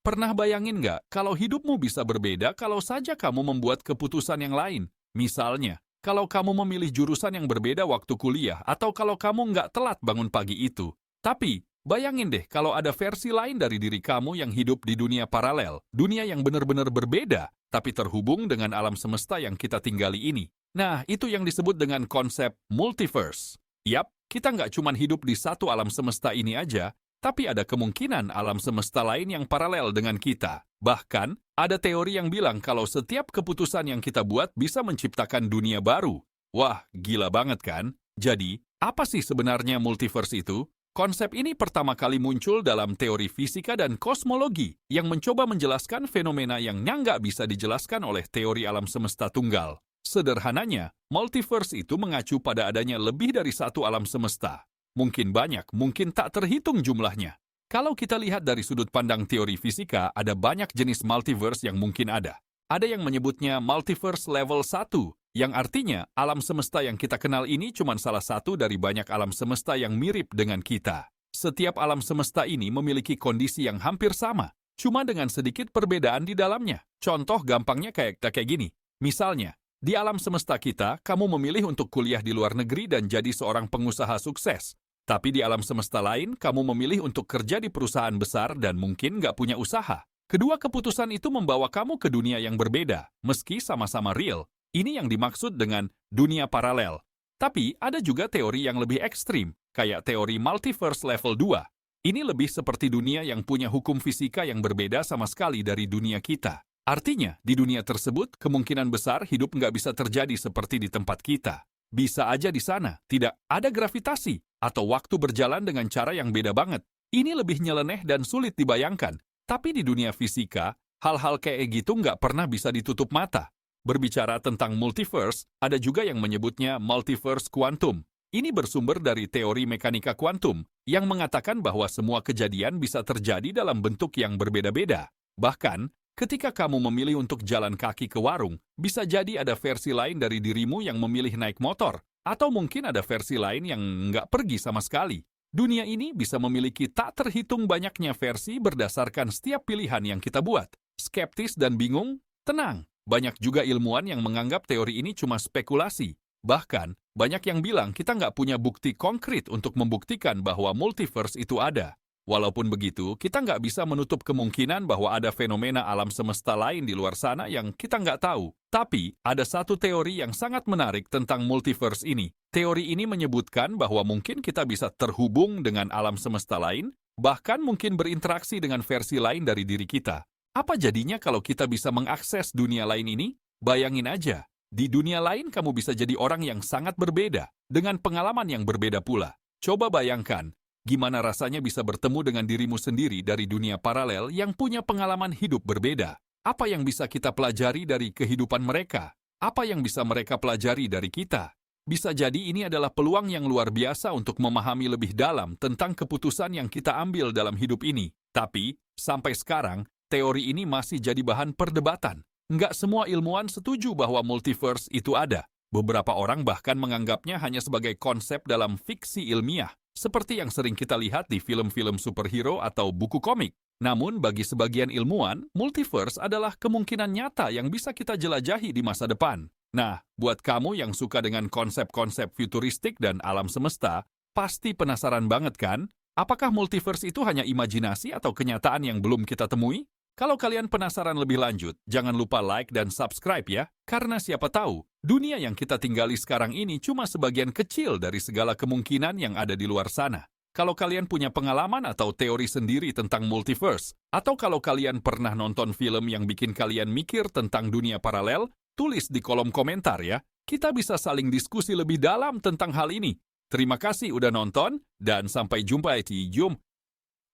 Pernah bayangin nggak kalau hidupmu bisa berbeda kalau saja kamu membuat keputusan yang lain? Misalnya, kalau kamu memilih jurusan yang berbeda waktu kuliah atau kalau kamu nggak telat bangun pagi itu. Tapi, bayangin deh kalau ada versi lain dari diri kamu yang hidup di dunia paralel, dunia yang benar-benar berbeda, tapi terhubung dengan alam semesta yang kita tinggali ini. Nah, itu yang disebut dengan konsep multiverse. Yap, kita nggak cuma hidup di satu alam semesta ini aja, tapi ada kemungkinan alam semesta lain yang paralel dengan kita. Bahkan, ada teori yang bilang kalau setiap keputusan yang kita buat bisa menciptakan dunia baru. Wah, gila banget kan? Jadi, apa sih sebenarnya multiverse itu? Konsep ini pertama kali muncul dalam teori fisika dan kosmologi yang mencoba menjelaskan fenomena yang nggak bisa dijelaskan oleh teori alam semesta tunggal. Sederhananya, multiverse itu mengacu pada adanya lebih dari satu alam semesta. Mungkin banyak, mungkin tak terhitung jumlahnya. Kalau kita lihat dari sudut pandang teori fisika, ada banyak jenis multiverse yang mungkin ada. Ada yang menyebutnya multiverse level 1, yang artinya alam semesta yang kita kenal ini cuma salah satu dari banyak alam semesta yang mirip dengan kita. Setiap alam semesta ini memiliki kondisi yang hampir sama, cuma dengan sedikit perbedaan di dalamnya. Contoh gampangnya kayak gini. Misalnya, di alam semesta kita, kamu memilih untuk kuliah di luar negeri dan jadi seorang pengusaha sukses. Tapi di alam semesta lain, kamu memilih untuk kerja di perusahaan besar dan mungkin nggak punya usaha. Kedua keputusan itu membawa kamu ke dunia yang berbeda, meski sama-sama real. Ini yang dimaksud dengan dunia paralel. Tapi ada juga teori yang lebih ekstrim, kayak teori multiverse level 2. Ini lebih seperti dunia yang punya hukum fisika yang berbeda sama sekali dari dunia kita. Artinya, di dunia tersebut, kemungkinan besar hidup nggak bisa terjadi seperti di tempat kita. Bisa aja di sana, tidak ada gravitasi, atau waktu berjalan dengan cara yang beda banget. Ini lebih nyeleneh dan sulit dibayangkan. Tapi di dunia fisika, hal-hal kayak gitu nggak pernah bisa ditutup mata. Berbicara tentang multiverse, ada juga yang menyebutnya multiverse kuantum. Ini bersumber dari teori mekanika kuantum, yang mengatakan bahwa semua kejadian bisa terjadi dalam bentuk yang berbeda-beda. Bahkan, ketika kamu memilih untuk jalan kaki ke warung, bisa jadi ada versi lain dari dirimu yang memilih naik motor, atau mungkin ada versi lain yang nggak pergi sama sekali. Dunia ini bisa memiliki tak terhitung banyaknya versi berdasarkan setiap pilihan yang kita buat. Skeptis dan bingung? Tenang, banyak juga ilmuwan yang menganggap teori ini cuma spekulasi. Bahkan, banyak yang bilang kita nggak punya bukti konkret untuk membuktikan bahwa multiverse itu ada. Walaupun begitu, kita nggak bisa menutup kemungkinan bahwa ada fenomena alam semesta lain di luar sana yang kita nggak tahu. Tapi, ada satu teori yang sangat menarik tentang multiverse ini. Teori ini menyebutkan bahwa mungkin kita bisa terhubung dengan alam semesta lain, bahkan mungkin berinteraksi dengan versi lain dari diri kita. Apa jadinya kalau kita bisa mengakses dunia lain ini? Bayangin aja, di dunia lain kamu bisa jadi orang yang sangat berbeda, dengan pengalaman yang berbeda pula. Coba bayangkan, gimana rasanya bisa bertemu dengan dirimu sendiri dari dunia paralel yang punya pengalaman hidup berbeda? Apa yang bisa kita pelajari dari kehidupan mereka? Apa yang bisa mereka pelajari dari kita? Bisa jadi ini adalah peluang yang luar biasa untuk memahami lebih dalam tentang keputusan yang kita ambil dalam hidup ini. Tapi, sampai sekarang, teori ini masih jadi bahan perdebatan. Nggak semua ilmuwan setuju bahwa multiverse itu ada. Beberapa orang bahkan menganggapnya hanya sebagai konsep dalam fiksi ilmiah, seperti yang sering kita lihat di film-film superhero atau buku komik. Namun, bagi sebagian ilmuwan, multiverse adalah kemungkinan nyata yang bisa kita jelajahi di masa depan. Nah, buat kamu yang suka dengan konsep-konsep futuristik dan alam semesta, pasti penasaran banget kan? Apakah multiverse itu hanya imajinasi atau kenyataan yang belum kita temui? Kalau kalian penasaran lebih lanjut, jangan lupa like dan subscribe ya, karena siapa tahu, dunia yang kita tinggali sekarang ini cuma sebagian kecil dari segala kemungkinan yang ada di luar sana. Kalau kalian punya pengalaman atau teori sendiri tentang multiverse, atau kalau kalian pernah nonton film yang bikin kalian mikir tentang dunia paralel, tulis di kolom komentar ya. Kita bisa saling diskusi lebih dalam tentang hal ini. Terima kasih udah nonton, dan sampai jumpa di video.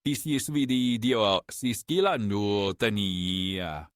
This is video si skilando tania.